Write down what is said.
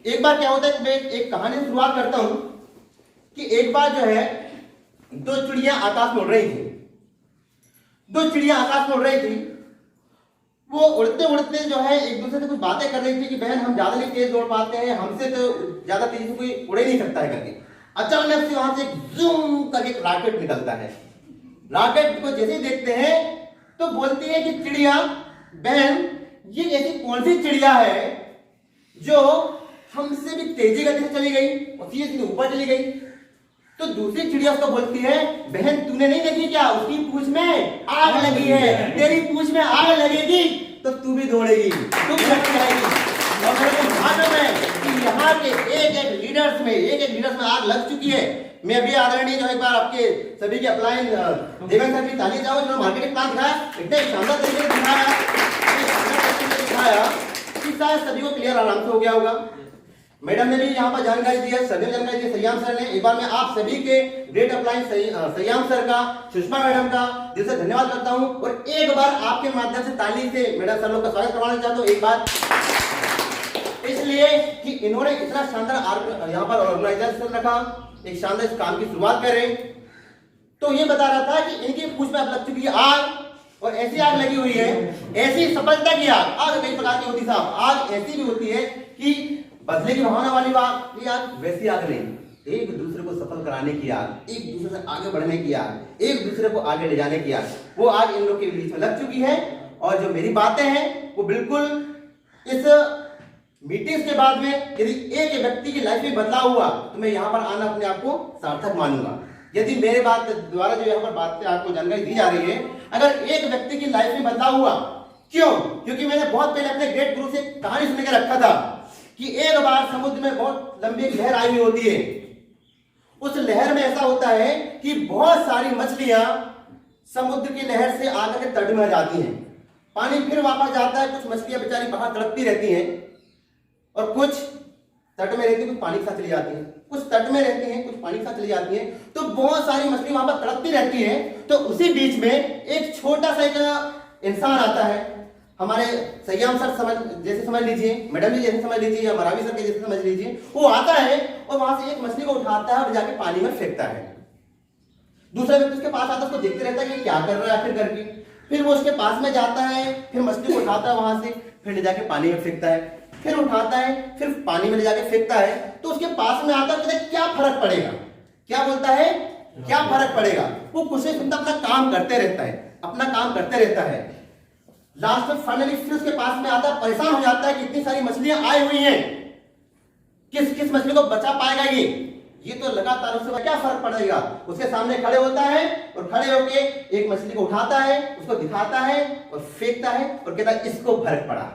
एक बार क्या होता है, मैं एक कहानी से शुरुआत करता हूं कि एक बार जो है दो चिड़िया आकाश में उड़ रही थी। दो चिड़िया आकाश में उड़ रही थी, वो उड़ते उड़ते जो है एक दूसरे से कुछ बातें कर रही थी कि बहन हम ज्यादा नहीं तेज दौड़ पाते हैं, हमसे तो ज्यादा तेजी से कोई उड़ नहीं सकता है करके। अचानक से वहां से जूम करके एक रॉकेट निकलता है। रॉकेट को जैसे ही देखते हैं तो बोलती है कि चिड़िया बहन ये ऐसी कौन सी चिड़िया है जो हमसे भी तेजी गति से चली गई और सीधे ऊपर चली गई। तो दूसरी चिड़िया उसको बोलती है बहन तूने नहीं देखी क्या, उसकी पूंछ में आग लगी है, तेरी पूंछ में आग लगेगी तो तू भी दौड़ेगी, तू भी लग जाएगी। और मेरे को मालूम है कि यहाँ के एक एक लीडर्स में आग लग चुकी है। मैं अभी आदरणीय जो एक बार आपके सभी के अप्लाइन देवेंद्र सर की ताली जाओ जो मार्केटिंग प्लान दिखाया, एकदम शानदार तरीके से दिखाया कि शायद सभी को क्लियर आराम से हो गया होगा। मैडम ने भी यहाँ पर जानकारी दी है, सभी जानकारी दी संयाम सर ने। एक बार मैं आप सभी के ग्रेट अप्लाइन संयाम सर का, सुषमा मैडम का दिल से धन्यवाद करता हूँ और एक बार आपके माध्यम से ताली से मैडम सर लोग का स्वागत करवाना चाहता हूँ। एक बार इसलिए कि इन्होंने इतना शानदार यहाँ पर ऑर्गेनाइजेशन रखा, एक शानदार इस काम की शुरुआत करें। तो ये बता रहा था कि इनकी पूंछ में अब लग चुकी है आग और ऐसी आग लगी हुई है, ऐसी सफलता की आग कई प्रकार की होती साहब। आग ऐसी भी होती है कि बदले की भावना वाली आग, वैसी आग नहीं, एक दूसरे को सफल कराने की आग, एक दूसरे से आगे बढ़ने की आग, एक दूसरे को आगे ले जाने की आग, वो आग इन लोग के बीच में लग चुकी है। और जो मेरी बातें हैं वो बिल्कुल इस मीटिंग के बाद में यदि एक व्यक्ति की लाइफ में बदलाव हुआ तो मैं यहाँ पर आना अपने आप को सार्थक मानूंगा। यदि मेरे बात द्वारा जो यहाँ पर बात आपको जानकारी दी जा रही है, अगर एक व्यक्ति की लाइफ में बदलाव हुआ, क्यों? क्योंकि मैंने बहुत पहले अपने ग्रेट गुरु से कहानी सुन के रखा था कि एक बार समुद्र में बहुत लंबी लहर आई हुई होती है। उस लहर में ऐसा होता है कि बहुत सारी मछलियां समुद्र की लहर से आकर के तट में आ जाती हैं। पानी फिर वापस जाता है, कुछ मछलियां बेचारी बाहर तड़पती रहती हैं और कुछ तट में रहती है, कुछ पानी के साथ चली जाती है, कुछ तट में रहती हैं, कुछ पानी के साथ चली जाती हैं। तो बहुत सारी मछली वहां पर तड़पती रहती है। तो उसी बीच में एक छोटा सा एक इंसान आता है, हमारे संयाम सर जैसे समझ लीजिए, मैडम जी जैसे समझ लीजिए या मरावी सर के जैसे समझ लीजिए। वो आता है और वहां से एक मछली को उठाता है और जाके पानी में फेंकता है। दूसरा व्यक्ति उसके पास आता है, उसको देखते रहता है कि क्या कर रहा है आखिर करके। फिर वो उसके पास में जाता है, फिर मछली को उठाता है वहां से, फिर ले जाके पानी में फेंकता है, फिर उठाता है, फिर पानी में ले जाके फेंकता है। तो उसके पास में आता है, क्या फर्क पड़ेगा, क्या बोलता है, क्या फर्क पड़ेगा। वो कुछ नहीं सुनता, अपना काम करते रहता है, अपना काम करते रहता है। लास्ट में फाइनली फिर उसके पास में आता है, परेशान हो जाता है कि इतनी सारी मछलियां आई हुई हैं, किस किस मछली को बचा पाएगा ये तो लगातार उससे क्या फर्क पड़ेगा। उसके सामने खड़े होता है और खड़े होके एक मछली को उठाता है, उसको दिखाता है और फेंकता है और कहता है इसको फर्क पड़ा।